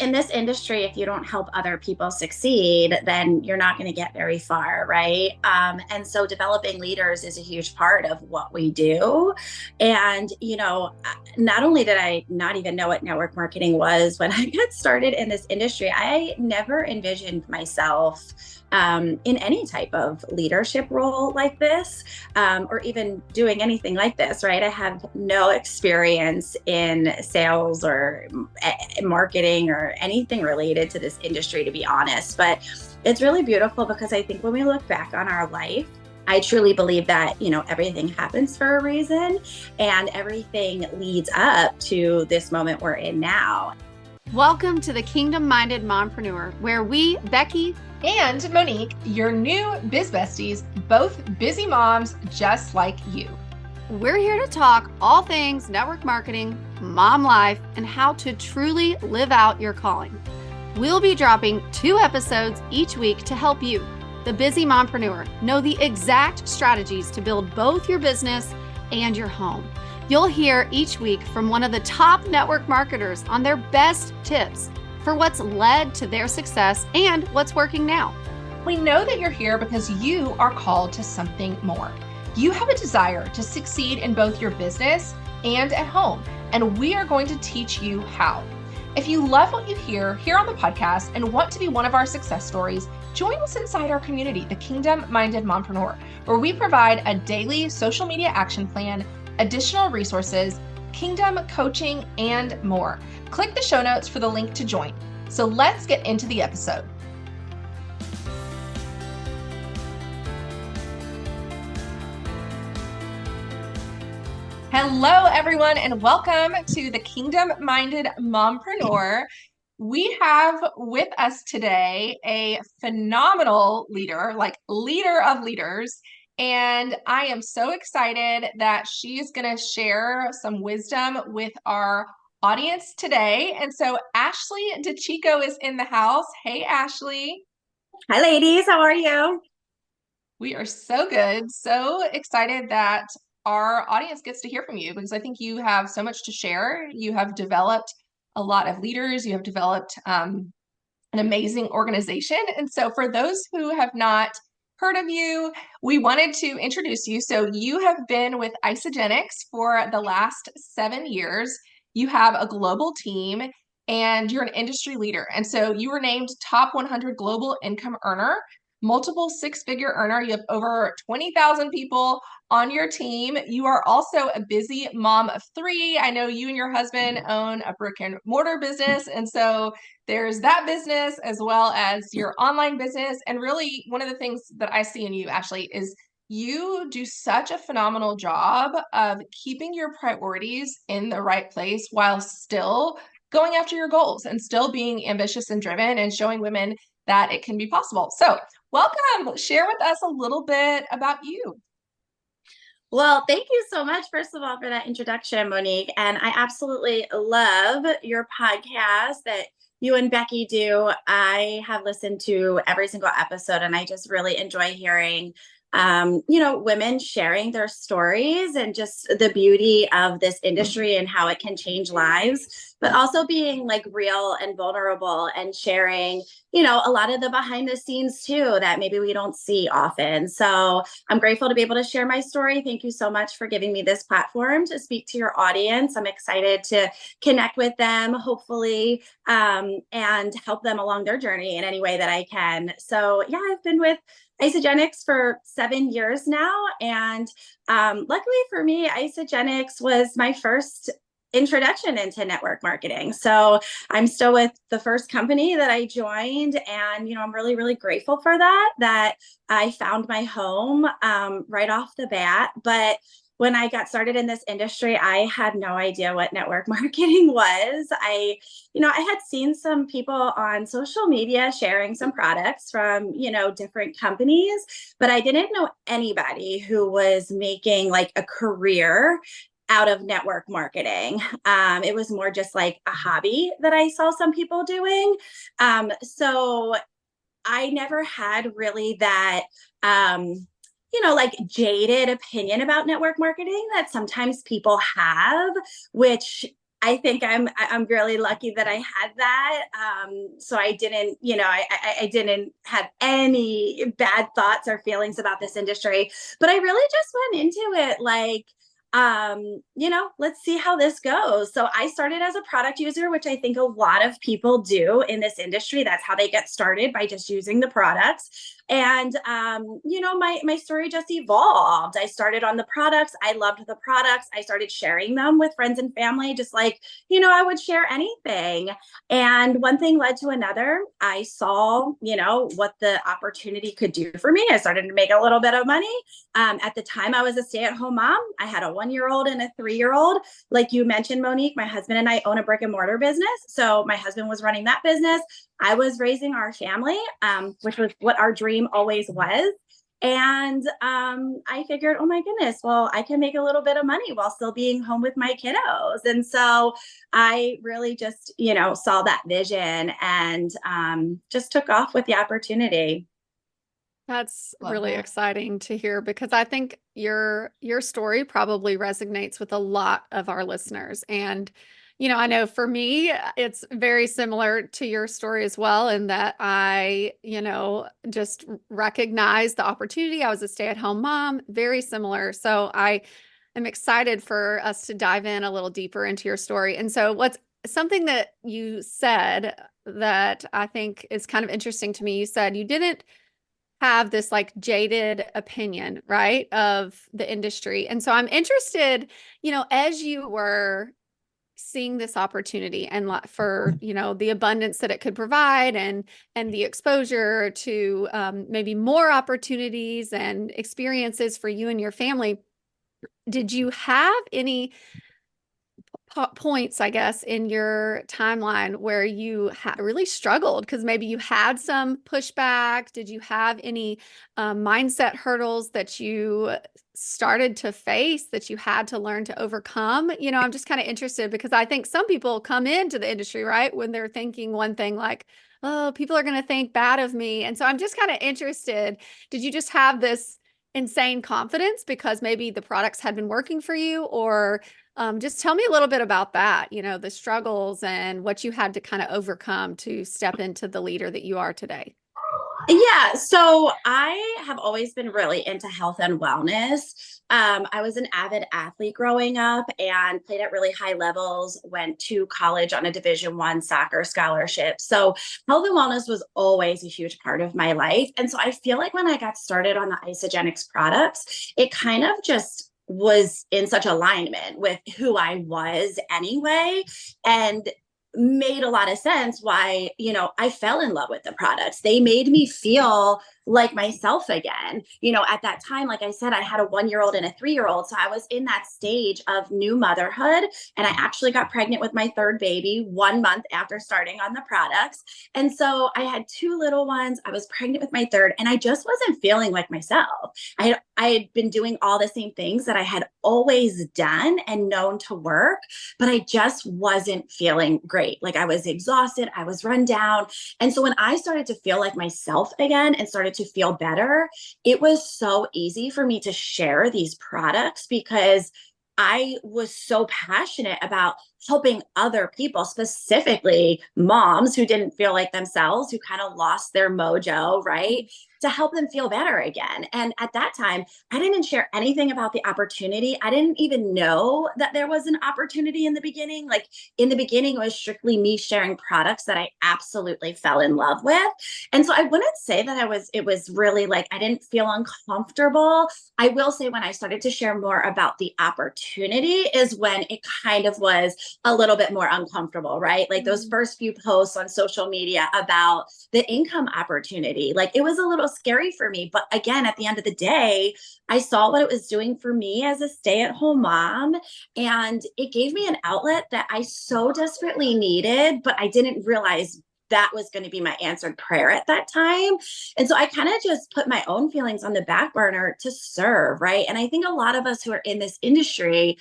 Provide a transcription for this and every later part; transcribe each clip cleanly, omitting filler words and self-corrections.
in this industry, if you don't help other people succeed, then you're not going to get very far, right? And so developing leaders is a huge part of what we do. And, not only did I not even know what network marketing was when I got started in this industry, I never envisioned myself in any type of leadership role like this, or even doing anything like this, right? I have no experience in sales or marketing or anything related to this industry, to be honest. But it's really beautiful because I think when we look back on our life, I truly believe that, everything happens for a reason and everything leads up to this moment we're in now. Welcome to the Kingdom Minded Mompreneur, where we, Becky and Monique, your new biz besties, both busy moms just like you. We're here to talk all things network marketing, mom life, and how to truly live out your calling. We'll be dropping 2 episodes each week to help you, the busy mompreneur, know the exact strategies to build both your business and your home. You'll hear each week from one of the top network marketers on their best tips for what's led to their success and what's working now. We know that you're here because you are called to something more. You have a desire to succeed in both your business and at home, and we are going to teach you how. If you love what you hear here on the podcast and want to be one of our success stories, join us inside our community, the Kingdom Minded Mompreneur, where we provide a daily social media action plan, additional resources, kingdom coaching, and more. Click the show notes for the link to join. So let's get into the episode. Hello, everyone, and welcome to the Kingdom Minded Mompreneur. We have with us today a phenomenal leader, like leader of leaders. And I am so excited that she's going to share some wisdom with our audience today. And so Ashley DiCicco is in the house. Hey, Ashley. Hi, ladies. How are you? We are so good. So excited that our audience gets to hear from you because I think you have so much to share. You have developed a lot of leaders. You have developed an amazing organization. And so for those who have not heard of you, we wanted to introduce you. So you have been with Isagenix for the last 7 years. You have a global team and you're an industry leader. And so you were named top 100 global income earner, multiple 6-figure earner. You have over 20,000 people on your team. You are also a busy mom of 3. I know you and your husband own a brick and mortar business. And so there's that business as well as your online business. And really one of the things that I see in you, Ashley, is you do such a phenomenal job of keeping your priorities in the right place while still going after your goals and still being ambitious and driven and showing women that it can be possible. So welcome. Share with us a little bit about you. Well, thank you so much, first of all, for that introduction, Monique. And I absolutely love your podcast that you and Becky do. I have listened to every single episode, and I just really enjoy hearing women sharing their stories and just the beauty of this industry and how it can change lives, but also being like real and vulnerable and sharing, a lot of the behind the scenes too, that maybe we don't see often. So I'm grateful to be able to share my story. Thank you so much for giving me this platform to speak to your audience. I'm excited to connect with them, hopefully, and help them along their journey in any way that I can. So yeah, I've been with Isagenix for 7 years now. And luckily for me, Isagenix was my first introduction into network marketing. So I'm still with the first company that I joined. And, I'm really, really grateful for that I found my home right off the bat. But when I got started in this industry, I had no idea what network marketing was. I had seen some people on social media sharing some products from, different companies, but I didn't know anybody who was making like a career out of network marketing. It was more just like a hobby that I saw some people doing. So I never had really that, like jaded opinion about network marketing that sometimes people have, which I think I'm really lucky that I had that. So I didn't, I didn't have any bad thoughts or feelings about this industry, but I really just went into it like, let's see how this goes. So I started as a product user, which I think a lot of people do in this industry. That's how they get started, by just using the products. And my story just evolved. I started on the products. I loved the products. I started sharing them with friends and family, just like, I would share anything. And one thing led to another. I saw, what the opportunity could do for me. I started to make a little bit of money. At the time, I was a stay-at-home mom. I had a 1-year-old and a 3-year-old. Like you mentioned, Monique, my husband and I own a brick and mortar business. So my husband was running that business. I was raising our family, which was what our dream always was. And I figured, oh my goodness, well, I can make a little bit of money while still being home with my kiddos. And so I really just, saw that vision and just took off with the opportunity. That's Love really that. exciting to hear, because I think your story probably resonates with a lot of our listeners. And I know for me, it's very similar to your story as well, in that I, just recognized the opportunity. I was a stay-at-home mom, very similar. So I am excited for us to dive in a little deeper into your story. And so what's something that you said that I think is kind of interesting to me, you said you didn't have this like jaded opinion, right, of the industry. And so I'm interested, as you were seeing this opportunity and for, the abundance that it could provide, and the exposure to maybe more opportunities and experiences for you and your family, did you have any points, I guess, in your timeline where you really struggled because maybe you had some pushback? Did you have any mindset hurdles that you started to face that you had to learn to overcome? I'm just kind of interested, because I think some people come into the industry, right, when they're thinking one thing like, oh, people are going to think bad of me. And so I'm just kind of interested, did you just have this insane confidence because maybe the products had been working for you, or just tell me a little bit about that, the struggles and what you had to kind of overcome to step into the leader that you are today. Yeah, so I have always been really into health and wellness. I was an avid athlete growing up and played at really high levels, went to college on a Division I soccer scholarship. So health and wellness was always a huge part of my life. And so I feel like when I got started on the Isagenix products, it kind of just was in such alignment with who I was anyway. And made a lot of sense why, I fell in love with the products. They made me feel like myself again. At that time, like I said, I had a 1-year-old and a 3-year-old. So I was in that stage of new motherhood. And I actually got pregnant with my third baby 1 month after starting on the products. And so I had 2 little ones. I was pregnant with my third, and I just wasn't feeling like myself. I had been doing all the same things that I had always done and known to work, but I just wasn't feeling great. Like I was exhausted, I was run down. And so when I started to feel like myself again and started to feel better, it was so easy for me to share these products because I was so passionate about helping other people, specifically moms who didn't feel like themselves, who kind of lost their mojo, right? To help them feel better again. And at that time, I didn't share anything about the opportunity. I didn't even know that there was an opportunity in the beginning. Like in the beginning, it was strictly me sharing products that I absolutely fell in love with. And so I wouldn't say that it was really like, I didn't feel uncomfortable. I will say when I started to share more about the opportunity is when it kind of was a little bit more uncomfortable, right? Like those first few posts on social media about the income opportunity, like it was a little scary for me. But again, at the end of the day, I saw what it was doing for me as a stay-at-home mom, and it gave me an outlet that I so desperately needed, but I didn't realize that was going to be my answered prayer at that time. And so I kind of just put my own feelings on the back burner to serve, right? And I think a lot of us who are in this industry,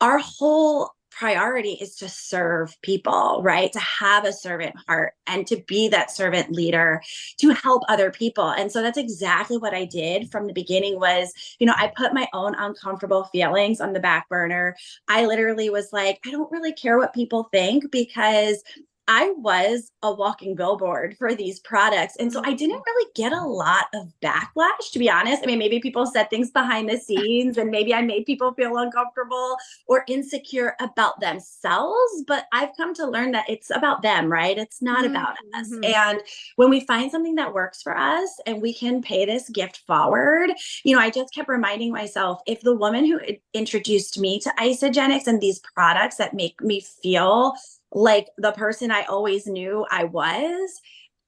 our whole priority is to serve people, right? To have a servant heart and to be that servant leader to help other people. And so that's exactly what I did from the beginning was, I put my own uncomfortable feelings on the back burner. I literally was like, I don't really care what people think because I was a walking billboard for these products. And so I didn't really get a lot of backlash, to be honest. I mean, maybe people said things behind the scenes and maybe I made people feel uncomfortable or insecure about themselves. But I've come to learn that it's about them, right? It's not about us. And when we find something that works for us and we can pay this gift forward, I just kept reminding myself if the woman who introduced me to Isagenix and these products that make me feel like the person I always knew I was,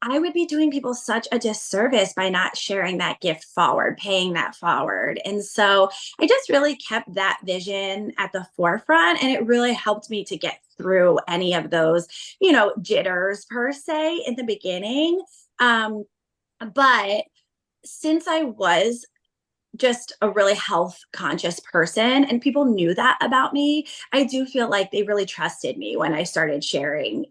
I would be doing people such a disservice by not sharing that gift forward, paying that forward. And so I just really kept that vision at the forefront. And it really helped me to get through any of those, jitters per se in the beginning. But since I was just a really health conscious person and people knew that about me, I do feel like they really trusted me when I started sharing,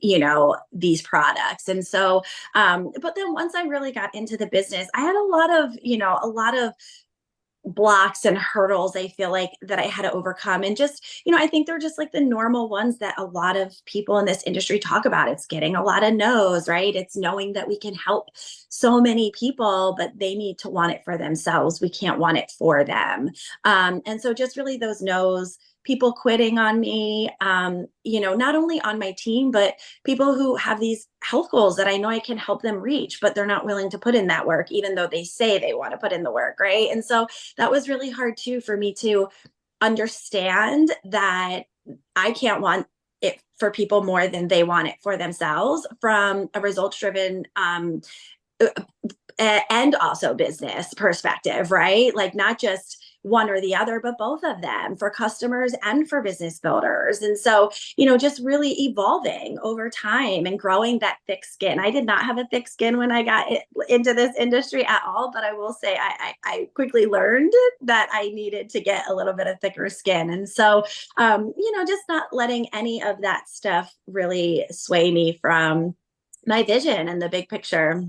these products. And so, but then once I really got into the business, I had a lot of blocks and hurdles I feel like that I had to overcome. And just, I think they're just like the normal ones that a lot of people in this industry talk about. It's getting a lot of no's, right? It's knowing that we can help so many people, but they need to want it for themselves. We can't want it for them. And so just really those no's, people quitting on me, not only on my team, but people who have these health goals that I know I can help them reach, but they're not willing to put in that work, even though they say they want to put in the work, right? And so that was really hard too for me to understand that I can't want it for people more than they want it for themselves from a results driven and also business perspective, right? Like not just one or the other, but both of them for customers and for business builders. And so, just really evolving over time and growing that thick skin. I did not have a thick skin when I got into this industry at all, but I will say I quickly learned that I needed to get a little bit of thicker skin. And so, just not letting any of that stuff really sway me from my vision and the big picture.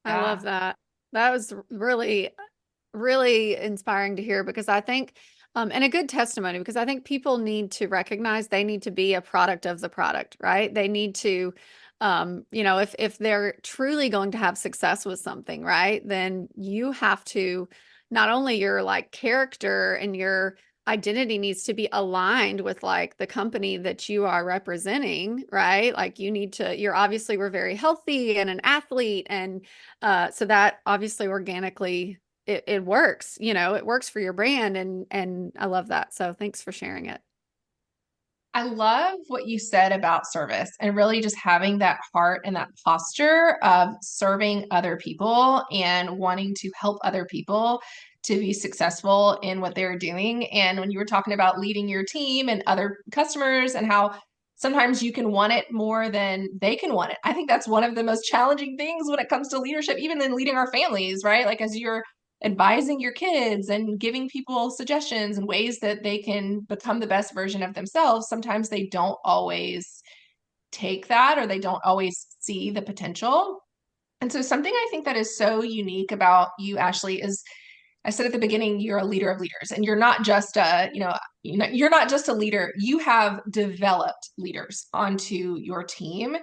I love that. That was really, really inspiring to hear because I think, and a good testimony because I think people need to recognize they need to be a product of the product, right? They need to, if they're truly going to have success with something, right, then you have to not only your like character and your identity needs to be aligned with like the company that you are representing, right? Like you're obviously we're very healthy and an athlete. And so that obviously organically it works, it works for your brand. And I love that. So thanks for sharing it. I love what you said about service and really just having that heart and that posture of serving other people and wanting to help other people to be successful in what they're doing. And when you were talking about leading your team and other customers and how sometimes you can want it more than they can want it. I think that's one of the most challenging things when it comes to leadership, even in leading our families, right? Like as you're advising your kids and giving people suggestions and ways that they can become the best version of themselves, sometimes they don't always take that or they don't always see the potential. And so something I think that is so unique about you, Ashley, is I said at the beginning, you're a leader of leaders and you're not just you're not just a leader, you have developed leaders onto your team.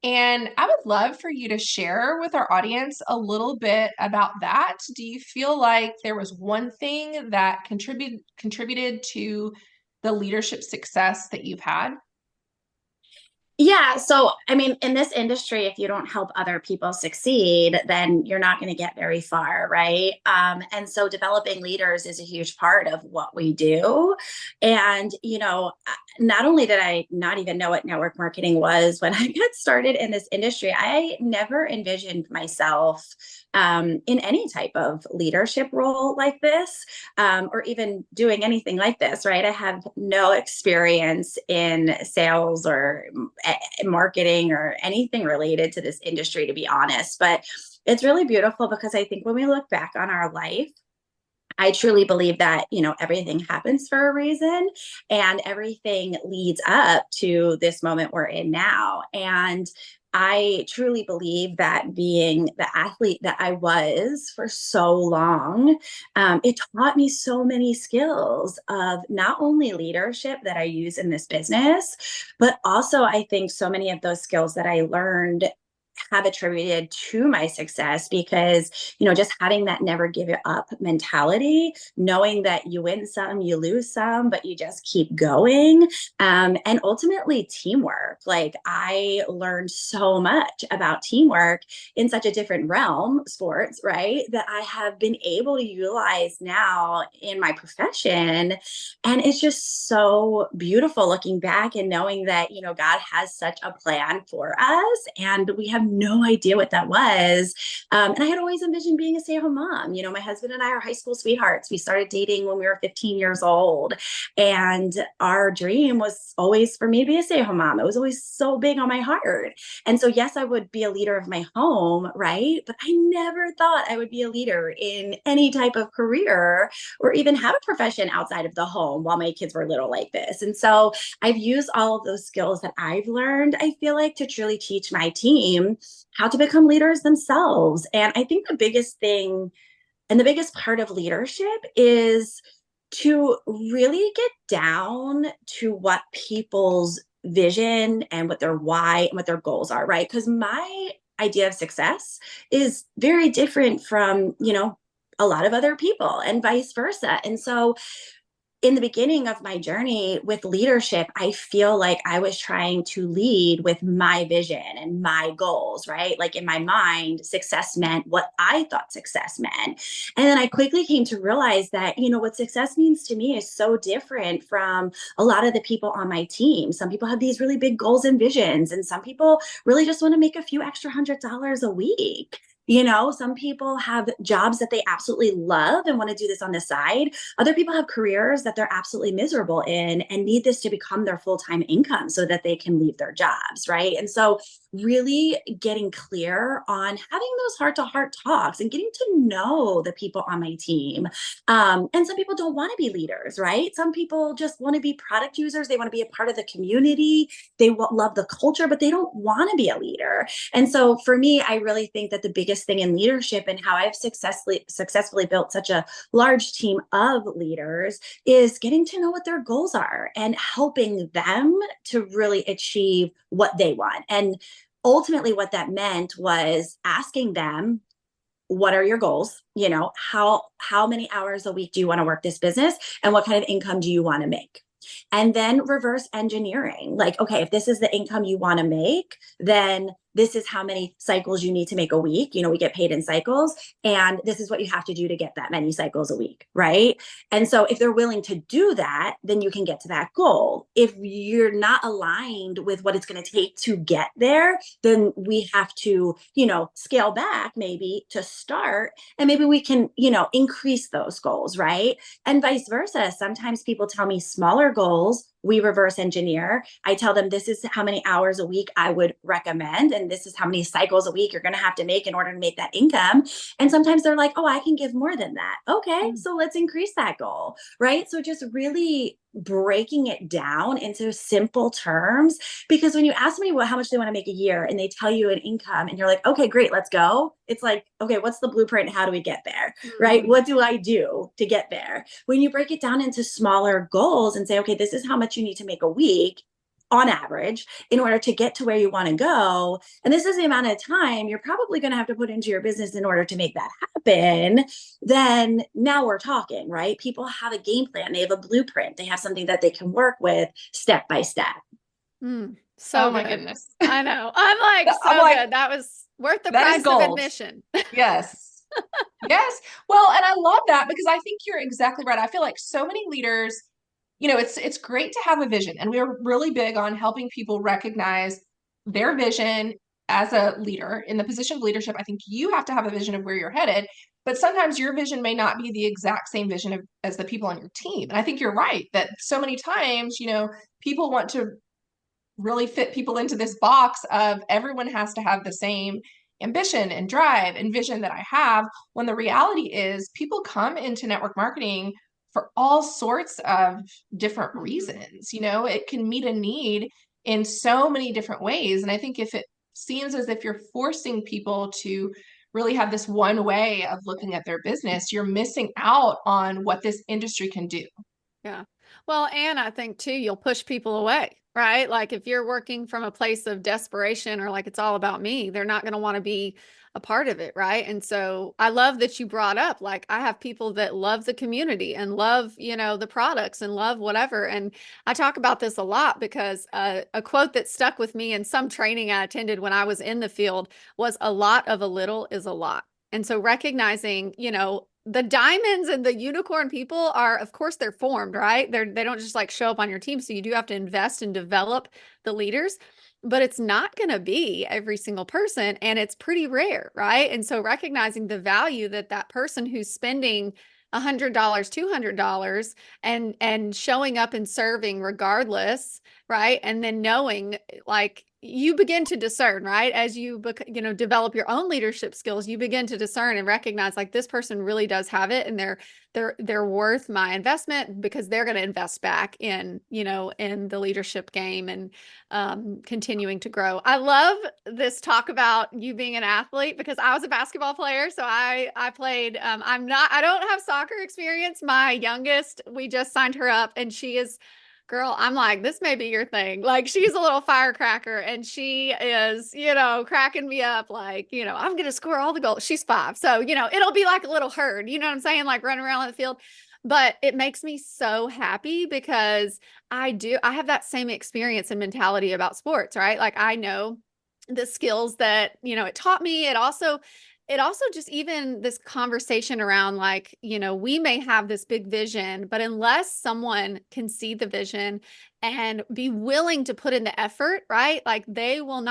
And I would love for you to share with our audience a little bit about that. Do you feel like there was one thing that contributed to the leadership success that you've had? Yeah. So, I mean, in this industry, if you don't help other people succeed, then you're not going to get very far. Right. And so developing leaders is a huge part of what we do. And, not only did I not even know what network marketing was when I got started in this industry, I never envisioned myself in any type of leadership role like this, or even doing anything like this, right? I have no experience in sales or marketing or anything related to this industry, to be honest. But it's really beautiful because I think when we look back on our life, I truly believe that, everything happens for a reason and everything leads up to this moment we're in now. And I truly believe that being the athlete that I was for so long, it taught me so many skills of not only leadership that I use in this business, but also I think so many of those skills that I learned have attributed to my success because, just having that never give it up mentality, knowing that you win some, you lose some, but you just keep going. And ultimately teamwork. Like I learned so much about teamwork in such a different realm, sports, right? That I have been able to utilize now in my profession. And it's just so beautiful looking back and knowing that, God has such a plan for us. And we have no idea what that was. And I had always envisioned being a stay-at-home mom. My husband and I are high school sweethearts. We started dating when we were 15 years old. And our dream was always for me to be a stay-at-home mom. It was always so big on my heart. And so, yes, I would be a leader of my home, right? But I never thought I would be a leader in any type of career or even have a profession outside of the home while my kids were little like this. And so I've used all of those skills that I've learned, I feel like, to truly teach my team how to become leaders themselves. And I think the biggest thing and the biggest part of leadership is to really get down to what people's vision and what their why and what their goals are, right? Because my idea of success is very different from, a lot of other people and vice versa. And so in the beginning of my journey with leadership, I feel like I was trying to lead with my vision and my goals, right? Like in my mind, success meant what I thought success meant. And then I quickly came to realize that, what success means to me is so different from a lot of the people on my team. Some people have these really big goals and visions, and some people really just want to make a few extra $100s a week. Some people have jobs that they absolutely love and want to do this on the side. Other people have careers that they're absolutely miserable in and need this to become their full-time income so that they can leave their jobs, right? And so really getting clear on having those heart-to-heart talks and getting to know the people on my team. And some people don't want to be leaders, right? Some people just want to be product users. They want to be a part of the community. They love the culture, but they don't want to be a leader. And so for me, I really think that the biggest thing in leadership and how I've successfully built such a large team of leaders is getting to know what their goals are and helping them to really achieve what they want. And ultimately what that meant was asking them, what are your goals? How many hours a week do you want to work this business? And what kind of income do you want to make? And then reverse engineering. Like, okay, if this is the income you want to make, then this is how many cycles you need to make a week. We get paid in cycles, and this is what you have to do to get that many cycles a week, right? And so if they're willing to do that, then you can get to that goal. If you're not aligned with what it's going to take to get there, then we have to, scale back maybe to start, and maybe we can, increase those goals, right? And vice versa. Sometimes people tell me smaller goals, we reverse engineer. I tell them this is how many hours a week I would recommend, and this is how many cycles a week you're going to have to make in order to make that income. And sometimes they're like, oh, I can give more than that. Okay, so let's increase that goal, right? So just really breaking it down into simple terms, because when you ask me how much they want to make a year and they tell you an income and you're like, okay, great, let's go. It's like, okay, what's the blueprint? How do we get there? Right? What do I do to get there? When you break it down into smaller goals and say, okay, this is how much you need to make a week on average in order to get to where you want to go, and this is the amount of time you're probably going to have to put into your business in order to make that happen, then now we're talking, right? People have a game plan, they have a blueprint, they have something that they can work with step by step. So oh my good. goodness. I know. I'm like, good. That was worth the price of admission. Yes. Yes. Well, and I love that because I think you're exactly right. I feel like so many leaders, it's great to have a vision, and we're really big on helping people recognize their vision as a leader in the position of leadership. I think you have to have a vision of where you're headed, but sometimes your vision may not be the exact same vision as the people on your team. And I think you're right that so many times, people want to really fit people into this box of everyone has to have the same ambition and drive and vision that I have, when the reality is people come into network marketing for all sorts of different reasons. It can meet a need in so many different ways. And I think if it seems as if you're forcing people to really have this one way of looking at their business, you're missing out on what this industry can do. Yeah. Well, and I think too, you'll push people away, right? Like if you're working from a place of desperation or like it's all about me, they're not going to want to be a part of it, right? And so I love that you brought up, like I have people that love the community and love, the products and love whatever. And I talk about this a lot because a quote that stuck with me in some training I attended when I was in the field was a lot of a little is a lot. And so recognizing, the diamonds and the unicorn people are, of course, they're formed, right? They don't just like show up on your team. So you do have to invest and develop the leaders, but it's not going to be every single person. And it's pretty rare, right? And so recognizing the value that that person who's spending $100, $200 and showing up and serving regardless, right? And then knowing like you begin to discern, right? As you develop your own leadership skills, you begin to discern and recognize like this person really does have it and they're worth my investment because they're going to invest back in, in the leadership game and continuing to grow. I love this talk about you being an athlete because I was a basketball player. So I played, I don't have soccer experience. My youngest, we just signed her up and she is, girl, I'm like, this may be your thing. Like she's a little firecracker and she is, cracking me up. Like, I'm going to score all the goals. She's 5. So, it'll be like a little herd, you know what I'm saying? Like running around on the field. But it makes me so happy because I have that same experience and mentality about sports, right? Like I know the skills that, it taught me. It also just even this conversation around like, we may have this big vision, but unless someone can see the vision and be willing to put in the effort, right? Like they won't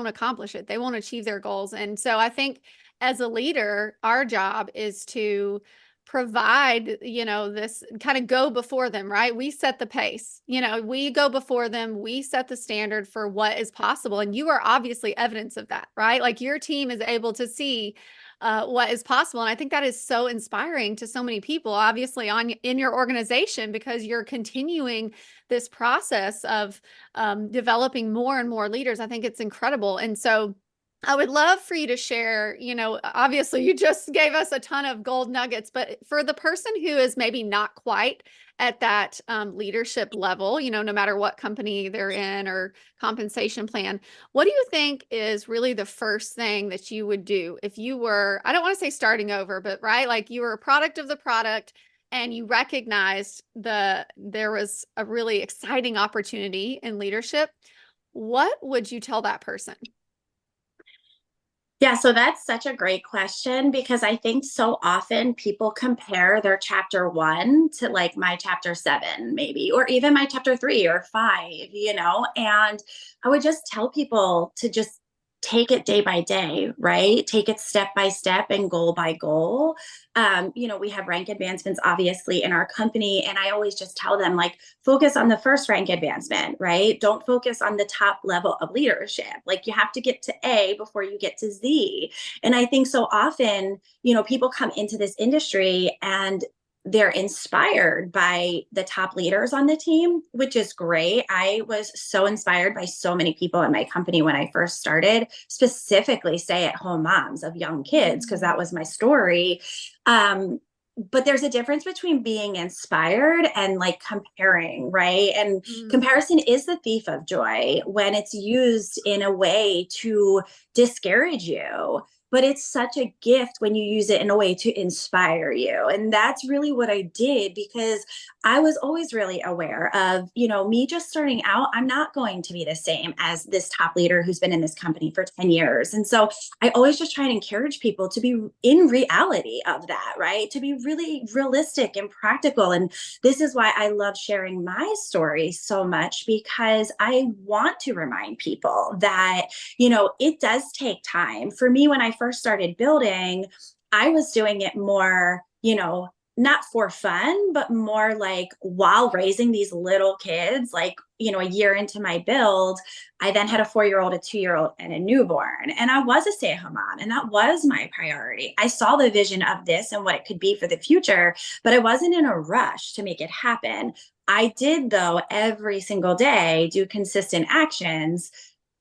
accomplish it. They won't achieve their goals. And so I think as a leader, our job is to provide, this kind of go before them, right? We set the pace, we go before them, we set the standard for what is possible. And you are obviously evidence of that, right? Like your team is able to see what is possible. And I think that is so inspiring to so many people, obviously in your organization, because you're continuing this process of developing more and more leaders. I think it's incredible. And so I would love for you to share, obviously you just gave us a ton of gold nuggets, but for the person who is maybe not quite at that leadership level, no matter what company they're in or compensation plan, what do you think is really the first thing that you would do if you were, I don't want to say starting over, but right, like you were a product of the product and you recognized there was a really exciting opportunity in leadership? What would you tell that person? Yeah, so that's such a great question because I think so often people compare their chapter 1 to like my chapter 7, maybe, or even my chapter 3 or 5, and I would just tell people to just take it day by day, right? Take it step by step and goal by goal. We have rank advancements obviously in our company. And I always just tell them like, focus on the first rank advancement, right? Don't focus on the top level of leadership. Like you have to get to A before you get to Z. And I think so often, people come into this industry and they're inspired by the top leaders on the team, which is great. I was so inspired by so many people in my company when I first started, specifically stay-at-home moms of young kids, because that was my story. But there's a difference between being inspired and like comparing, right? And comparison is the thief of joy when it's used in a way to discourage you. But it's such a gift when you use it in a way to inspire you. And that's really what I did because I was always really aware of, me just starting out, I'm not going to be the same as this top leader who's been in this company for 10 years. And so I always just try and encourage people to be in reality of that, right? To be really realistic and practical. And this is why I love sharing my story so much because I want to remind people that, it does take time. For me, when I first started building, I was doing it more, not for fun, but more like while raising these little kids, like, a year into my build, I then had a 4-year-old, a 2-year-old, and a newborn. And I was a stay-at-home mom, and that was my priority. I saw the vision of this and what it could be for the future, but I wasn't in a rush to make it happen. I did, though, every single day do consistent actions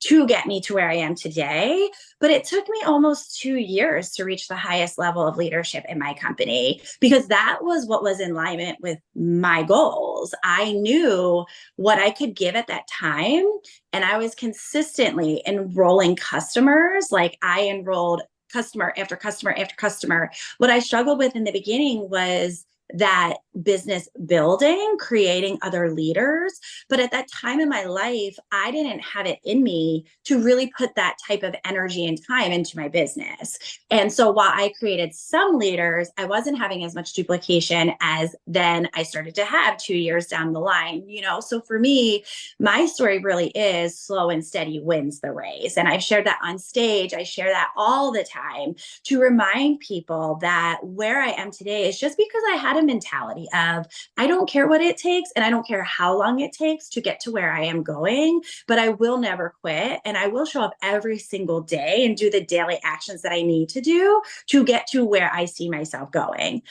to get me to where I am today. But it took me almost 2 years to reach the highest level of leadership in my company, because that was what was in alignment with my goals. I knew what I could give at that time, and I was consistently enrolling customers. Like, I enrolled customer after customer after customer. What I struggled with in the beginning was that business building, creating other leaders. But at that time in my life, I didn't have it in me to really put that type of energy and time into my business. And so while I created some leaders, I wasn't having as much duplication as then I started to have 2 years down the line. So for me, my story really is slow and steady wins the race. And I've shared that on stage. I share that all the time to remind people that where I am today is just because I had a mentality of, I don't care what it takes, and I don't care how long it takes to get to where I am going, but I will never quit. And I will show up every single day and do the daily actions that I need to do to get to where I see myself going.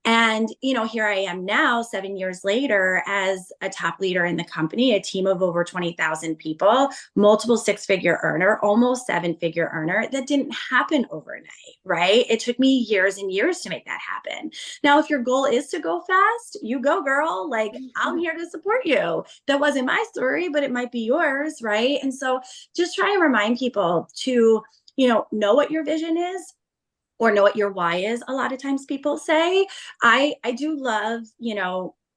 And, here I am now, 7 years later, as a top leader in the company, a team of over 20,000 people, multiple 6-figure earner, almost 7-figure earner. That didn't happen overnight, right? It took me years and years to make that happen. Now, if your goal is to go fast, you go, girl. Like, I'm here to support you. That wasn't my story, but it might be yours, right? And so just try and remind people to, know what your vision is, or know what your why is. A lot of times people say, I do love,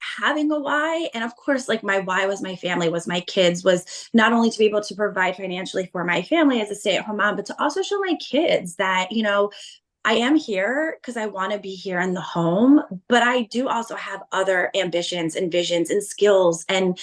having a why. And of course, like, my why was my family, was my kids, was not only to be able to provide financially for my family as a stay-at-home mom, but to also show my kids that, I am here because I want to be here in the home, but I do also have other ambitions and visions and skills and,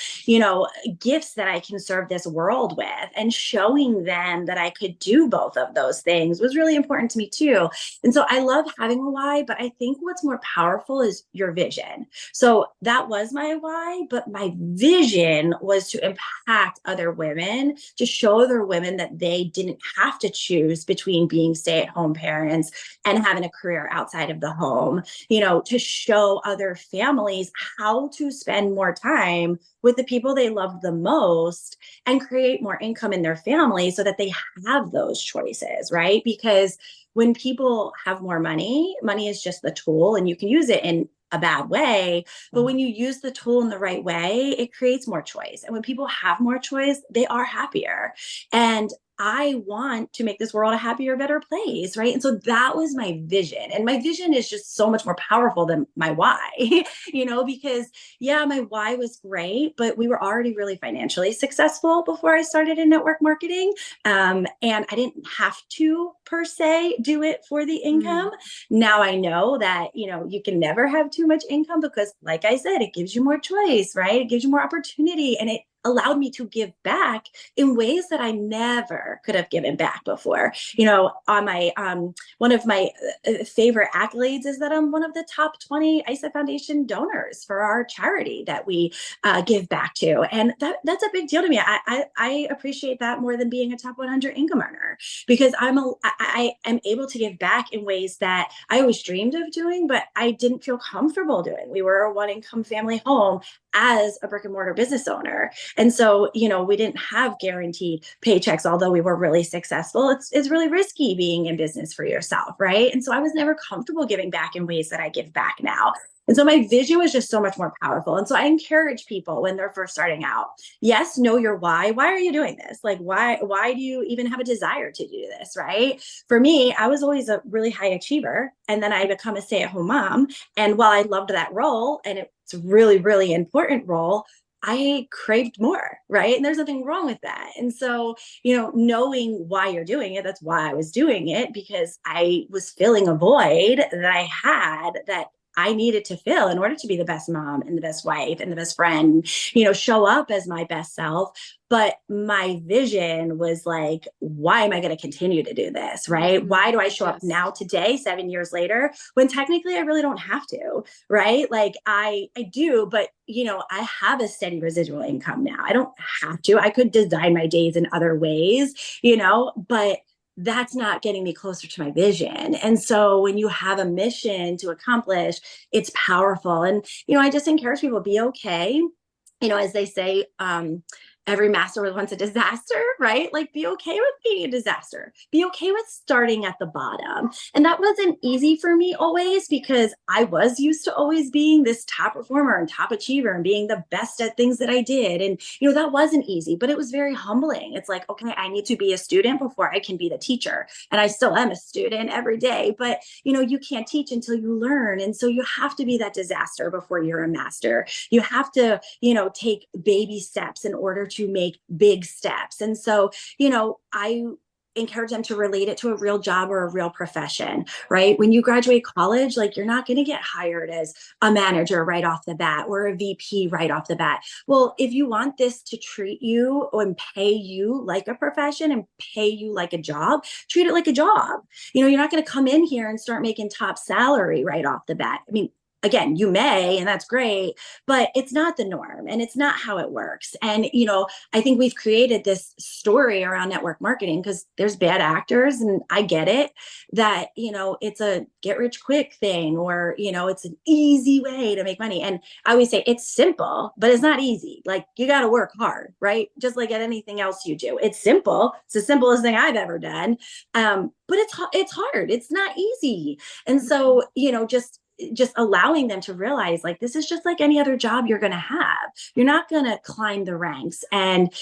gifts that I can serve this world with. And showing them that I could do both of those things was really important to me too. And so I love having a why, but I think what's more powerful is your vision. So that was my why, but my vision was to impact other women, to show other women that they didn't have to choose between being stay-at-home parents and having a career outside of the home, to show other families how to spend more time with the people they love the most and create more income in their family so that they have those choices, right? Because when people have more money, money is just the tool, and you can use it in a bad way. But when you use the tool in the right way, it creates more choice. And when people have more choice, they are happier. And I want to make this world a happier, better place, right? And so that was my vision. And my vision is just so much more powerful than my why, because my why was great, but we were already really financially successful before I started in network marketing. And I didn't have to per se do it for the income. Now I know that, you can never have too much income because, like I said, it gives you more choice, right? It gives you more opportunity, and it allowed me to give back in ways that I never could have given back before. On my one of my favorite accolades is that I'm one of the top 20 IsaFoundation donors for our charity that we give back to, and that's a big deal to me. I appreciate that more than being a top 100 income earner, because I am able to give back in ways that I always dreamed of doing, but I didn't feel comfortable doing. We were a one-income family home as a brick and mortar business owner. And so, we didn't have guaranteed paychecks, although we were really successful. It's really risky being in business for yourself, right? And so I was never comfortable giving back in ways that I give back now. And so my vision was just so much more powerful. And so I encourage people when they're first starting out, yes, know your why. Why are you doing this? Like, why do you even have a desire to do this, right? For me, I was always a really high achiever. And then I become a stay-at-home mom. And while I loved that role, and it's a really, really important role, I craved more, right? And there's nothing wrong with that. And so, knowing why you're doing it, that's why I was doing it, because I was filling a void that I had that I needed to fill in order to be the best mom and the best wife and the best friend, show up as my best self. But my vision was like, why am I going to continue to do this? Right? Why do I show up now today, 7 years later, when technically I really don't have to, right? Like I do, but I have a steady residual income now. I don't have to. I could design my days in other ways, but that's not getting me closer to my vision. And so when you have a mission to accomplish, it's powerful. And, I just encourage people, be okay. As they say, every master was once a disaster, right? Like, be okay with being a disaster. Be okay with starting at the bottom. And that wasn't easy for me always, because I was used to always being this top performer and top achiever and being the best at things that I did. And, that wasn't easy, but it was very humbling. It's like, okay, I need to be a student before I can be the teacher. And I still am a student every day, but, you can't teach until you learn. And so you have to be that disaster before you're a master. You have to, take baby steps in order to make big steps. And so, I encourage them to relate it to a real job or a real profession, right? When you graduate college, like, you're not going to get hired as a manager right off the bat or a VP right off the bat. Well, if you want this to treat you and pay you like a profession and pay you like a job, treat it like a job. You're not going to come in here and start making top salary right off the bat. I mean, again, you may, and that's great, but it's not the norm and it's not how it works. And, I think we've created this story around network marketing because there's bad actors, and I get it, that, it's a get rich quick thing, or, it's an easy way to make money. And I always say it's simple, but it's not easy. Like, you got to work hard, right? Just like at anything else you do. It's simple. It's the simplest thing I've ever done. But it's hard. It's not easy. And so, just allowing them to realize, like, this is just like any other job you're going to have. You're not going to climb the ranks and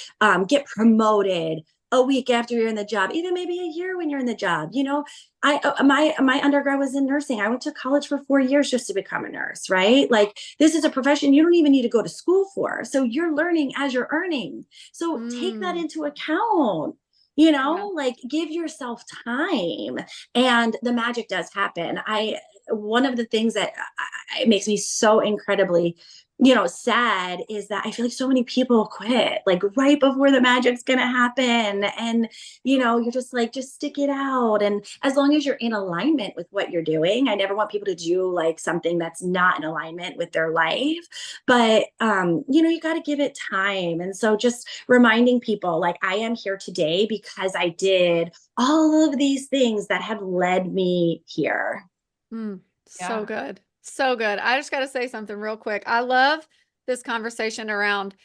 get promoted a week after you're in the job, even maybe a year when you're in the job. My undergrad was in nursing. I went to college for 4 years just to become a nurse, right? Like, this is a profession you don't even need to go to school for. So you're learning as you're earning. So take that into account. Like, give yourself time, and the magic does happen. One of the things that it makes me so incredibly, sad, is that I feel like so many people quit, like, right before the magic's going to happen. And, you're just like, just stick it out. And as long as you're in alignment with what you're doing, I never want people to do like something that's not in alignment with their life. But, you got to give it time. And so just reminding people, like, I am here today because I did all of these things that have led me here. So good. So good. I just got to say something real quick. I love this conversation around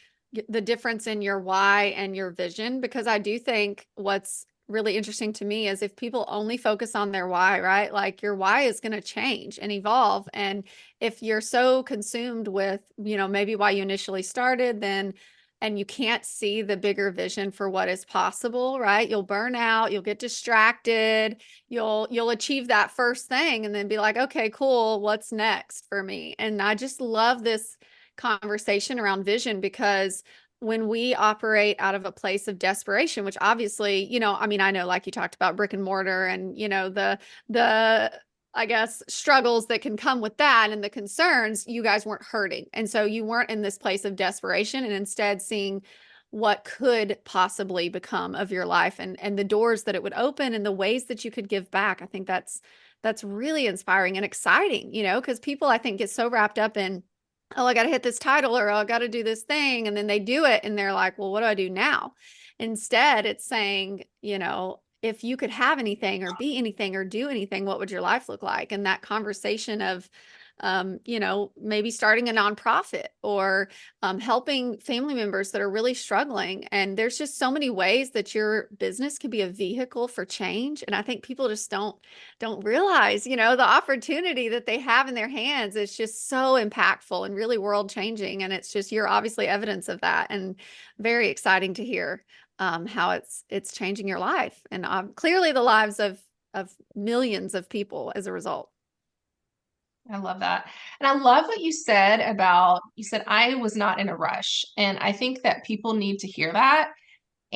the difference in your why and your vision, because I do think what's really interesting to me is if people only focus on their why, right? Like, your why is going to change and evolve. And if you're so consumed with, maybe why you initially started, and you can't see the bigger vision for what is possible, right? You'll burn out, you'll get distracted, you'll achieve that first thing and then be like, okay, cool, what's next for me? And I just love this conversation around vision, because when we operate out of a place of desperation, which obviously, I know, like you talked about brick and mortar and, the I guess, struggles that can come with that and the concerns, you guys weren't hurting. And so you weren't in this place of desperation, and instead seeing what could possibly become of your life, and the doors that it would open and the ways that you could give back. I think that's really inspiring and exciting, because people, I think, get so wrapped up in, oh, I got to hit this title, or oh, I got to do this thing. And then they do it and they're like, well, what do I do now? Instead, it's saying, if you could have anything or be anything or do anything, what would your life look like? And that conversation of, maybe starting a nonprofit, or helping family members that are really struggling. And there's just so many ways that your business can be a vehicle for change. And I think people just don't realize, the opportunity that they have in their hands is just so impactful and really world changing. And it's just, you're obviously evidence of that, and very exciting to hear how it's changing your life, and clearly the lives of millions of people as a result. I love that. And I love what you said about, I was not in a rush. And I think that people need to hear that.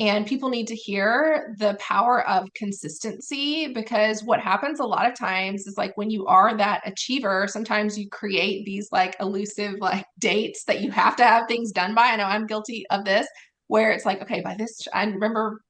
And people need to hear the power of consistency, because what happens a lot of times is like when you are that achiever, sometimes you create these like elusive like dates that you have to have things done by. I know I'm guilty of this, where it's like, okay, by this, I remember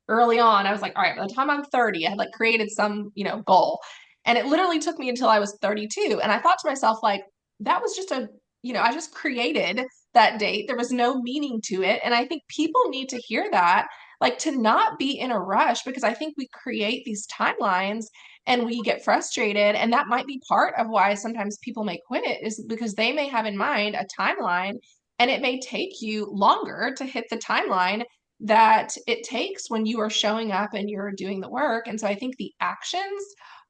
early on, I was like, all right, by the time I'm 30, I had like created some, goal. And it literally took me until I was 32. And I thought to myself, like, that was just I just created that date. There was no meaning to it. And I think people need to hear that, like to not be in a rush, because I think we create these timelines and we get frustrated. And that might be part of why sometimes people may quit, is because they may have in mind a timeline and it may take you longer to hit the timeline that it takes when you are showing up and you're doing the work. And so I think the actions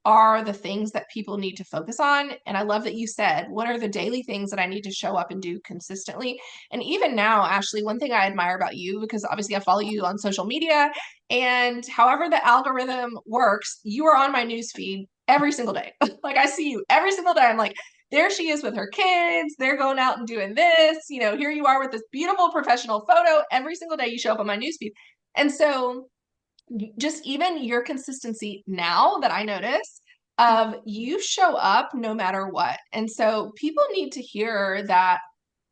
are the things that people need to focus on. And I love that you said, what are the daily things that I need to show up and do consistently? And even now, Ashley, one thing I admire about you, because obviously I follow you on social media, and however the algorithm works, you are on my newsfeed every single day. Like I see you every single day. I'm like, there she is with her kids. They're going out and doing this. Here you are with this beautiful professional photo. Every single day you show up on my newsfeed. And so just even your consistency now that I notice of you show up no matter what. And so people need to hear that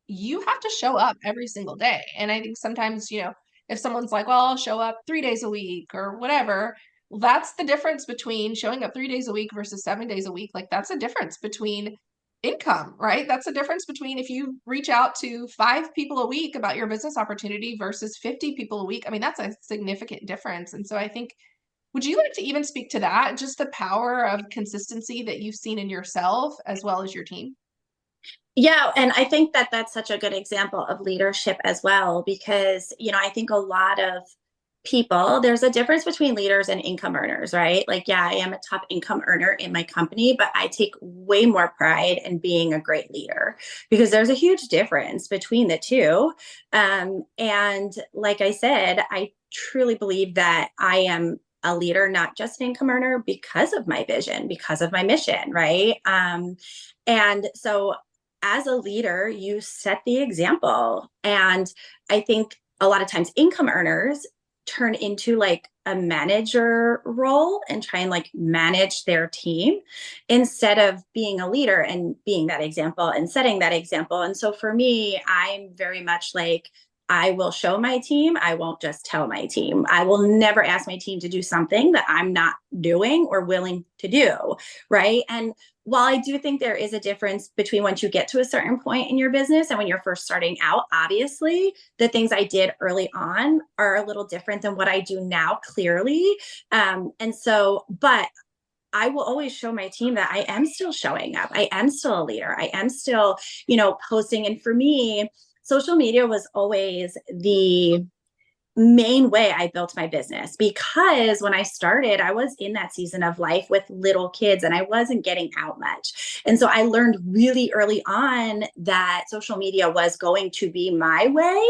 you have to show up every single day. And I think sometimes, if someone's like, well, I'll show up 3 days a week or whatever, well, that's the difference between showing up 3 days a week versus 7 days a week. Like that's a difference between income, right? That's the difference between if you reach out to 5 people a week about your business opportunity versus 50 people a week. I mean, that's a significant difference. And so I think, would you like to even speak to that? Just the power of consistency that you've seen in yourself as well as your team? Yeah, and I think that that's such a good example of leadership as well, because, I think a lot of people, there's a difference between leaders and income earners, right? Like, yeah, I am a top income earner in my company, but I take way more pride in being a great leader because there's a huge difference between the two. And like I said, I truly believe that I am a leader, not just an income earner, because of my vision, because of my mission, right? And so as a leader, you set the example. And I think a lot of times income earners turn into like a manager role and try and like manage their team instead of being a leader and being that example and setting that example. And so for me, I'm very much like, I will show my team. I won't just tell my team. I will never ask my team to do something that I'm not doing or willing to do. Right. And while I do think there is a difference between once you get to a certain point in your business and when you're first starting out, obviously the things I did early on are a little different than what I do now, clearly. But I will always show my team that I am still showing up. I am still a leader. I am still, posting. And for me, social media was always the main way I built my business, because when I started, I was in that season of life with little kids and I wasn't getting out much. And so I learned really early on that social media was going to be my way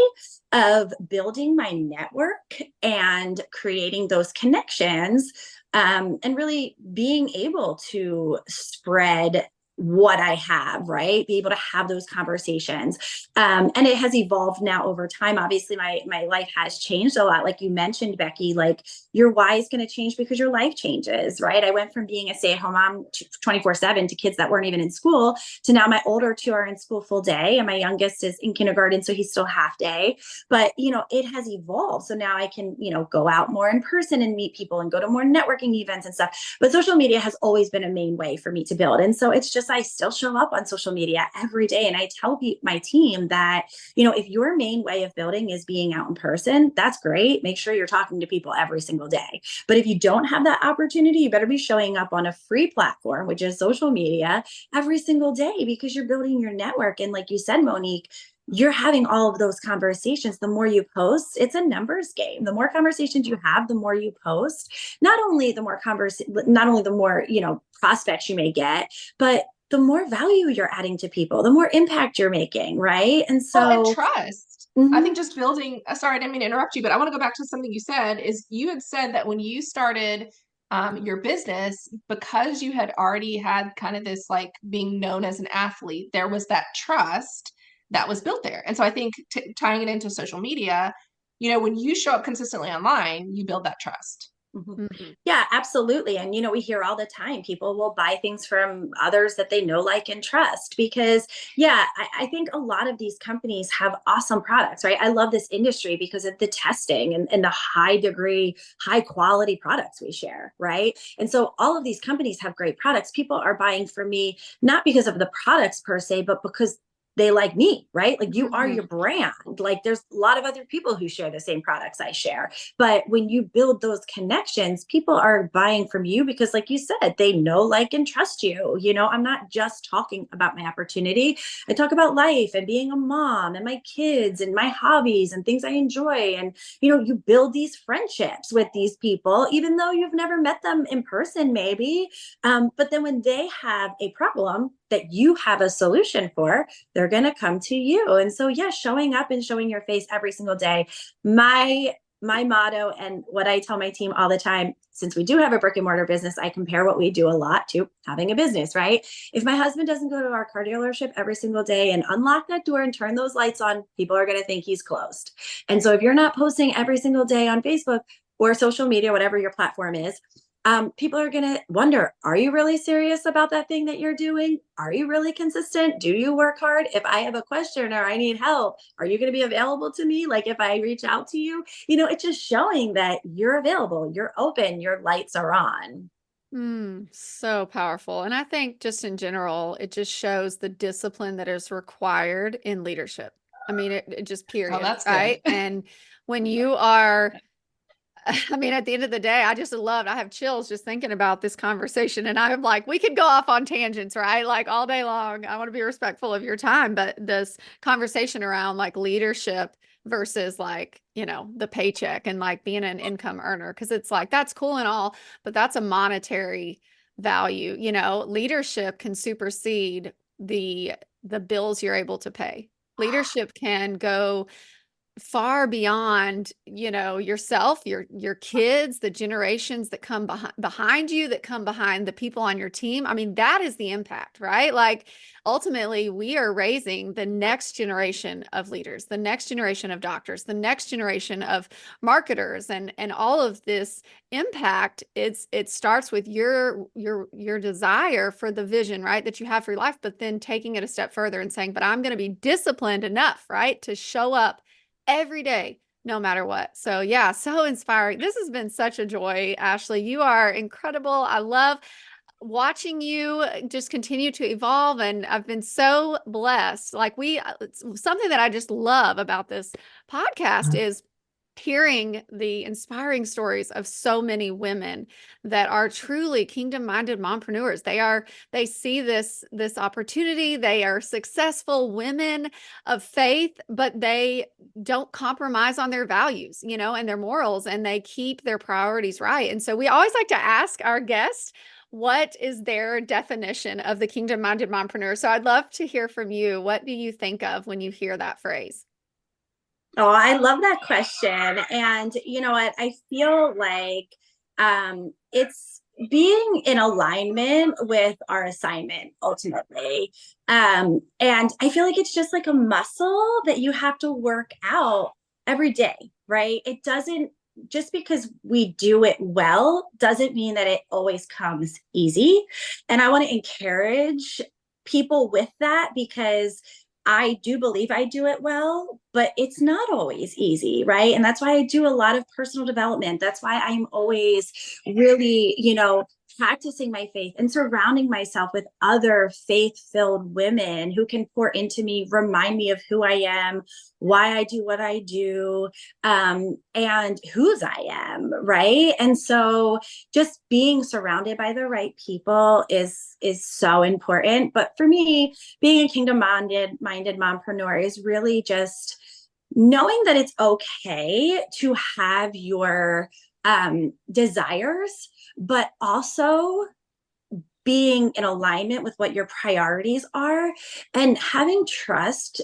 of building my network and creating those connections, and really being able to spread what I have, right? Be able to have those conversations. And it has evolved now over time. Obviously, my life has changed a lot. Like you mentioned, Becky, like your why is going to change because your life changes, right? I went from being a stay-at-home mom 24/7 to kids that weren't even in school to now my older two are in school full day and my youngest is in kindergarten, so he's still half day. But, it has evolved. So now I can, go out more in person and meet people and go to more networking events and stuff. But social media has always been a main way for me to build. And so it's just, I still show up on social media every day. And I tell my team that, if your main way of building is being out in person, that's great. Make sure you're talking to people every single day. But if you don't have that opportunity, you better be showing up on a free platform, which is social media, every single day, because you're building your network. And like you said, Monique, you're having all of those conversations. The more you post, it's a numbers game. The more conversations you have, the more you post. Not only the more prospects you may get, but the more value you're adding to people, the more impact you're making, right? And so, and trust. I think just building, sorry, I didn't mean to interrupt you, but I want to go back to something you said. Is you had said that when you started your business, because you had already had kind of this like being known as an athlete, there was that trust that was built there. And so I think tying it into social media, when you show up consistently online, you build that trust. Yeah, absolutely. And, we hear all the time people will buy things from others that they know, like, and trust because, I think a lot of these companies have awesome products, right? I love this industry because of the testing and the high degree, high quality products we share, right? And so all of these companies have great products. People are buying from me, not because of the products per se, but because they like me, right? Like you are your brand. Like there's a lot of other people who share the same products I share. But when you build those connections, people are buying from you because, like you said, they know, like, and trust you. I'm not just talking about my opportunity. I talk about life and being a mom and my kids and my hobbies and things I enjoy. And, you build these friendships with these people, even though you've never met them in person, maybe. But then when they have a problem that you have a solution for, they're going to come to you. And so, showing up and showing your face every single day. My motto and what I tell my team all the time, since we do have a brick and mortar business, I compare what we do a lot to having a business, right? If my husband doesn't go to our car dealership every single day and unlock that door and turn those lights on, people are going to think he's closed. And so if you're not posting every single day on Facebook or social media, whatever your platform is, people are going to wonder, are you really serious about that thing that you're doing? Are you really consistent? Do you work hard? If I have a question or I need help, are you going to be available to me? Like if I reach out to you, it's just showing that you're available, you're open, your lights are on. So powerful. And I think just in general, it just shows the discipline that is required in leadership. I mean, it just period, that's right? good. And when you are I mean, at the end of the day, I have chills just thinking about this conversation. And I'm like, we could go off on tangents, right? Like all day long. I want to be respectful of your time. But this conversation around like leadership versus like, the paycheck and like being an income earner, because it's like, that's cool and all, but that's a monetary value. Leadership can supersede the bills you're able to pay. Leadership can go far beyond, yourself, your kids, the generations that come behind you, that come behind the people on your team. I mean, that is the impact, right? Like ultimately we are raising the next generation of leaders, the next generation of doctors, the next generation of marketers, and all of this impact. It starts with your desire for the vision, right, that you have for your life, but then taking it a step further and saying, but I'm going to be disciplined enough, right, to show up every day, no matter what. So yeah, so inspiring. This has been such a joy, Ashley. You are incredible. I love watching you just continue to evolve, and I've been so blessed. Like something that I just love about this podcast is hearing the inspiring stories of so many women that are truly kingdom minded mompreneurs. They see this opportunity. They are successful women of faith, but they don't compromise on their values, and their morals, and they keep their priorities right. And so we always like to ask our guests, what is their definition of the kingdom minded mompreneur? So I'd love to hear from you. What do you think of when you hear that phrase? Oh, I love that question. And you know what? I feel like it's being in alignment with our assignment ultimately. And I feel like it's just like a muscle that you have to work out every day, right? It doesn't, just because we do it well doesn't mean that it always comes easy. And I want to encourage people with that because I do believe I do it well, but it's not always easy, right? And that's why I do a lot of personal development. That's why I'm always really, practicing my faith and surrounding myself with other faith-filled women who can pour into me, remind me of who I am, why I do what I do, and whose I am, right? And so just being surrounded by the right people is so important. But for me, being a kingdom minded mompreneur is really just knowing that it's okay to have your desires, but also being in alignment with what your priorities are and having trust,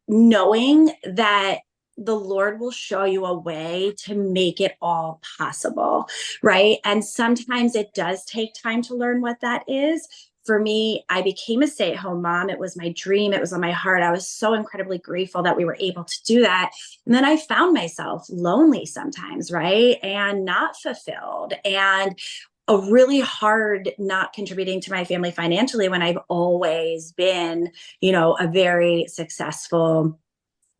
knowing that the Lord will show you a way to make it all possible, right? And sometimes it does take time to learn what that is. for me, I became a stay-at-home mom. It was my dream. It was on my heart. I was so incredibly grateful that we were able to do that. And then I found myself lonely sometimes, right? And not fulfilled, and a really hard not contributing to my family financially when I've always been, a very successful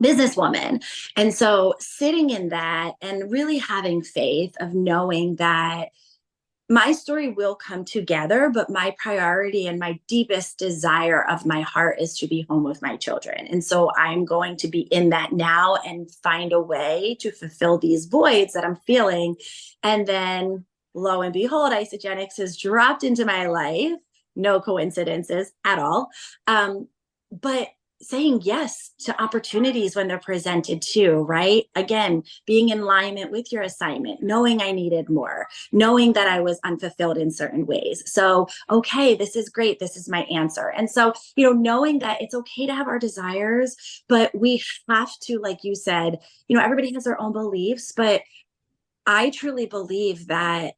businesswoman. And so sitting in that and really having faith of knowing that my story will come together, but my priority and my deepest desire of my heart is to be home with my children. And so I'm going to be in that now and find a way to fulfill these voids that I'm feeling. And then lo and behold, Isagenix has dropped into my life. No coincidences at all. But saying yes to opportunities when they're presented too, right? Again, being in alignment with your assignment, knowing I needed more, knowing that I was unfulfilled in certain ways. So, okay, this is great. This is my answer. And so, knowing that it's okay to have our desires, but we have to, like you said, everybody has their own beliefs, but I truly believe that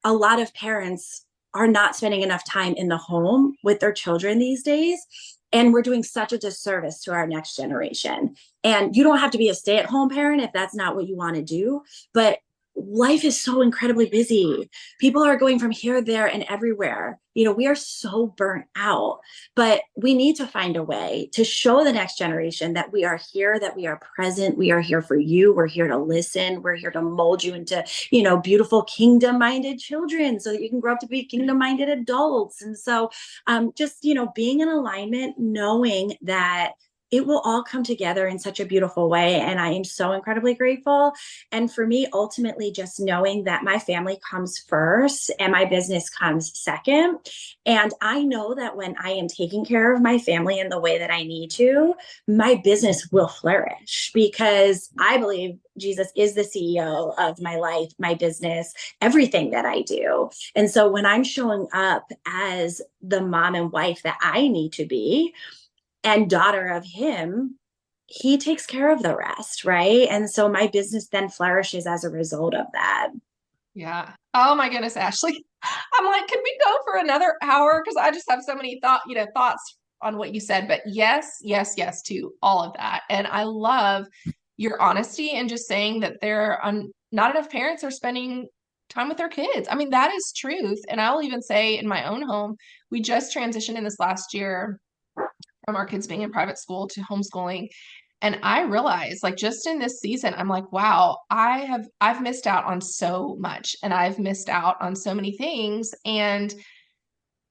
a lot of parents are not spending enough time in the home with their children these days. And we're doing such a disservice to our next generation. And you don't have to be a stay-at-home parent if that's not what you want to do. But life is so incredibly busy. People are going from here, there, and everywhere. We are so burnt out, but we need to find a way to show the next generation that we are here, that we are present. We are here for you. We're here to listen. We're here to mold you into, beautiful kingdom-minded children so that you can grow up to be kingdom-minded adults. And so just, being in alignment, knowing that it will all come together in such a beautiful way. And I am so incredibly grateful. And for me, ultimately, just knowing that my family comes first and my business comes second. And I know that when I am taking care of my family in the way that I need to, my business will flourish because I believe Jesus is the CEO of my life, my business, everything that I do. And so when I'm showing up as the mom and wife that I need to be, and daughter of him, he takes care of the rest, right? And so my business then flourishes as a result of that. Yeah. Oh my goodness, Ashley. I'm like, can we go for another hour? Because I just have so many thoughts on what you said. But yes, yes, yes to all of that. And I love your honesty and just saying that not enough parents are spending time with their kids. I mean, that is truth. And I'll even say in my own home, we just transitioned in this last year from our kids being in private school to homeschooling. And I realized like just in this season, I'm like, wow, I've missed out on so much and I've missed out on so many things. And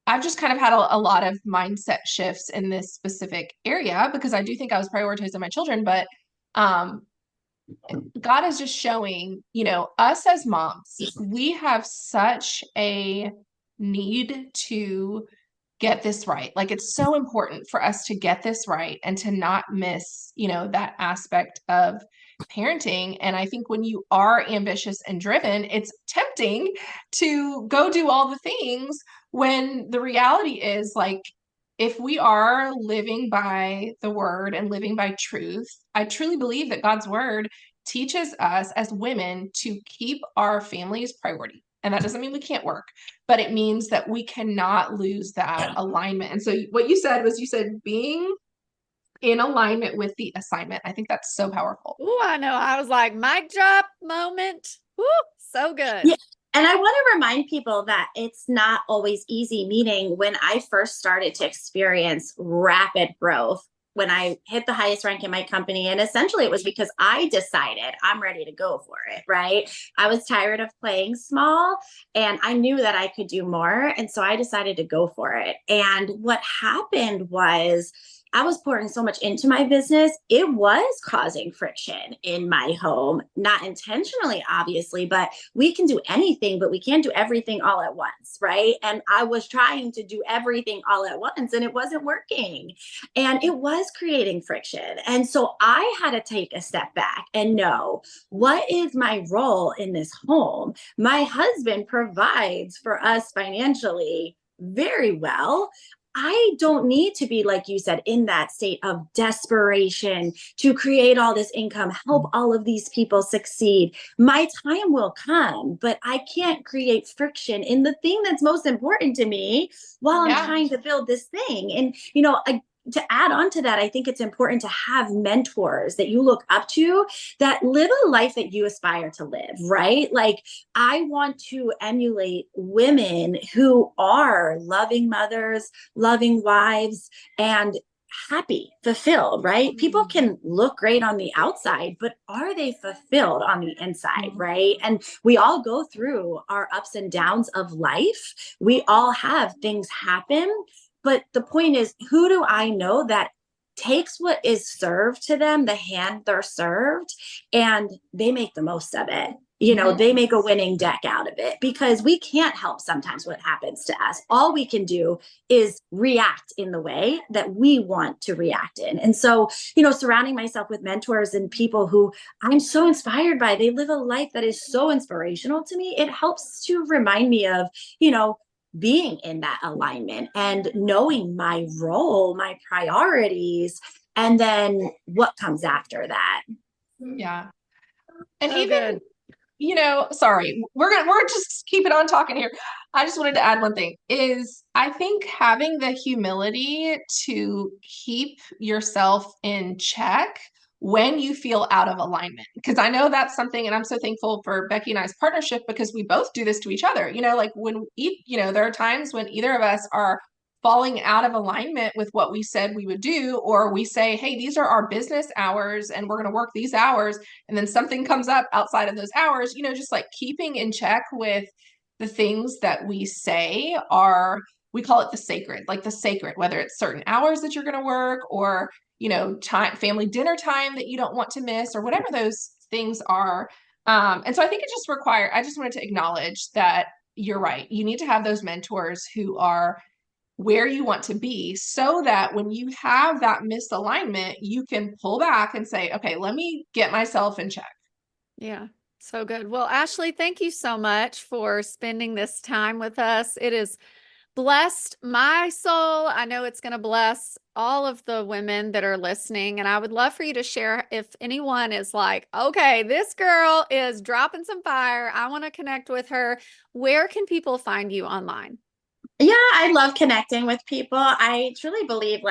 I've just kind of had a lot of mindset shifts in this specific area because I do think I was prioritizing my children, but God is just showing, us as moms, we have such a need to get this right. Like it's so important for us to get this right and to not miss, that aspect of parenting. And I think when you are ambitious and driven, it's tempting to go do all the things when the reality is like, if we are living by the word and living by truth, I truly believe that God's word teaches us as women to keep our families priority. And that doesn't mean we can't work, but it means that we cannot lose that alignment. And so what you said was being in alignment with the assignment. I think that's so powerful. Oh, I know. I was like, mic drop moment. Woo, so good. Yeah. And I want to remind people that it's not always easy, meaning when I first started to experience rapid growth, when I hit the highest rank in my company. And essentially it was because I decided I'm ready to go for it, right? I was tired of playing small and I knew that I could do more. And so I decided to go for it. And what happened was I was pouring so much into my business. It was causing friction in my home, not intentionally, obviously, but we can do anything, but we can't do everything all at once, right? And I was trying to do everything all at once and it wasn't working. And it was creating friction. And so I had to take a step back and know, what is my role in this home? My husband provides for us financially very well. I don't need to be, like you said, in that state of desperation to create all this income, help all of these people succeed. My time will come, but I can't create friction in the thing that's most important to me while I'm Yeah. trying to build this thing. And, to add on to that, I think it's important to have mentors that you look up to that live a life that you aspire to live, right? Like, I want to emulate women who are loving mothers, loving wives, and happy, fulfilled, right? People can look great on the outside, but are they fulfilled on the inside, right? And we all go through our ups and downs of life. We all have things happen. But the point is, who do I know that takes what is served to them, the hand they're served, and they make the most of it? They make a winning deck out of it, because we can't help sometimes what happens to us. All we can do is react in the way that we want to react in. And so, surrounding myself with mentors and people who I'm so inspired by, they live a life that is so inspirational to me. It helps to remind me of, being in that alignment and knowing my role, my priorities, and then what comes after that. Yeah. And So even, good. sorry, we're just keeping on talking here. I just wanted to add one thing is I think having the humility to keep yourself in check when you feel out of alignment, because I know that's something, and I'm so thankful for Becky and I's partnership because we both do this to each other. Like when there are times when either of us are falling out of alignment with what we said we would do, or we say, hey, these are our business hours and we're going to work these hours, and then something comes up outside of those hours, just like keeping in check with the things that we say are, we call it the sacred, whether it's certain hours that you're going to work, or time, family dinner time that you don't want to miss, or whatever those things are. And so I think I just wanted to acknowledge that you're right. You need to have those mentors who are where you want to be, so that when you have that misalignment, you can pull back and say, okay, let me get myself in check. Yeah. So good. Well, Ashley, thank you so much for spending this time with us. It has blessed my soul. I know it's going to bless all of the women that are listening. And I would love for you to share, if anyone is like, okay, this girl is dropping some fire, I want to connect with her. Where can people find you online? Yeah, I love connecting with people. I truly believe,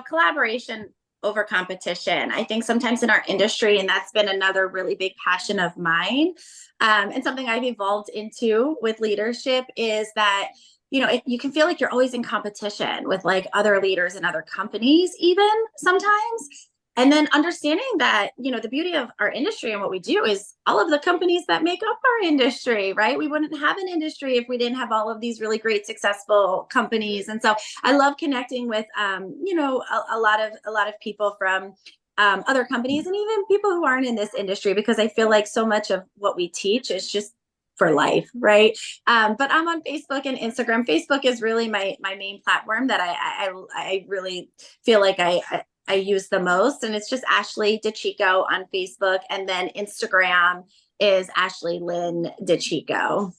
collaboration over competition. I think sometimes in our industry, and that's been another really big passion of mine, and something I've evolved into with leadership, is that you can feel like you're always in competition with like other leaders and other companies, even sometimes. And then understanding that, the beauty of our industry and what we do is all of the companies that make up our industry, right? We wouldn't have an industry if we didn't have all of these really great, successful companies. And so I love connecting with, a lot of people from other companies, and even people who aren't in this industry, because I feel like so much of what we teach is just for life, right? But I'm on Facebook and Instagram. Facebook is really my main platform that I really feel like I use the most. And it's just Ashley DiCicco on Facebook. And then Instagram is Ashley Lynn DiCicco.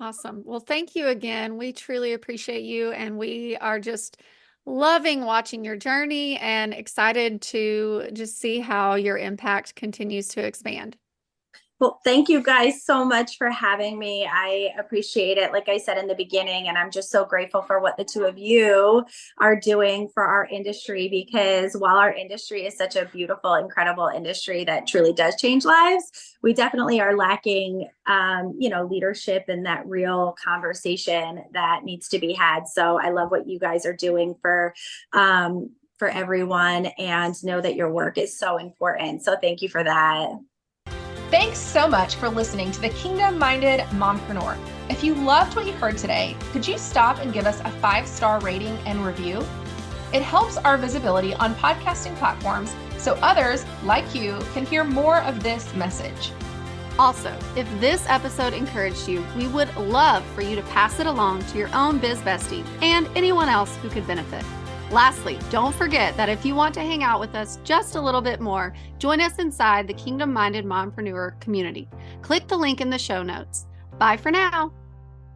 Awesome. Well, thank you again. We truly appreciate you. And we are just loving watching your journey and excited to just see how your impact continues to expand. Well, thank you guys so much for having me. I appreciate it, like I said in the beginning, and I'm just so grateful for what the two of you are doing for our industry, because while our industry is such a beautiful, incredible industry that truly does change lives, we definitely are lacking, leadership and that real conversation that needs to be had. So I love what you guys are doing for everyone, and know that your work is so important. So thank you for that. Thanks so much for listening to the Kingdom Minded Mompreneur. If you loved what you heard today, could you stop and give us a 5-star rating and review? It helps our visibility on podcasting platforms so others like you can hear more of this message. Also, if this episode encouraged you, we would love for you to pass it along to your own biz bestie and anyone else who could benefit. Lastly, don't forget that if you want to hang out with us just a little bit more, join us inside the Kingdom Minded Mompreneur community. Click the link in the show notes. Bye for now.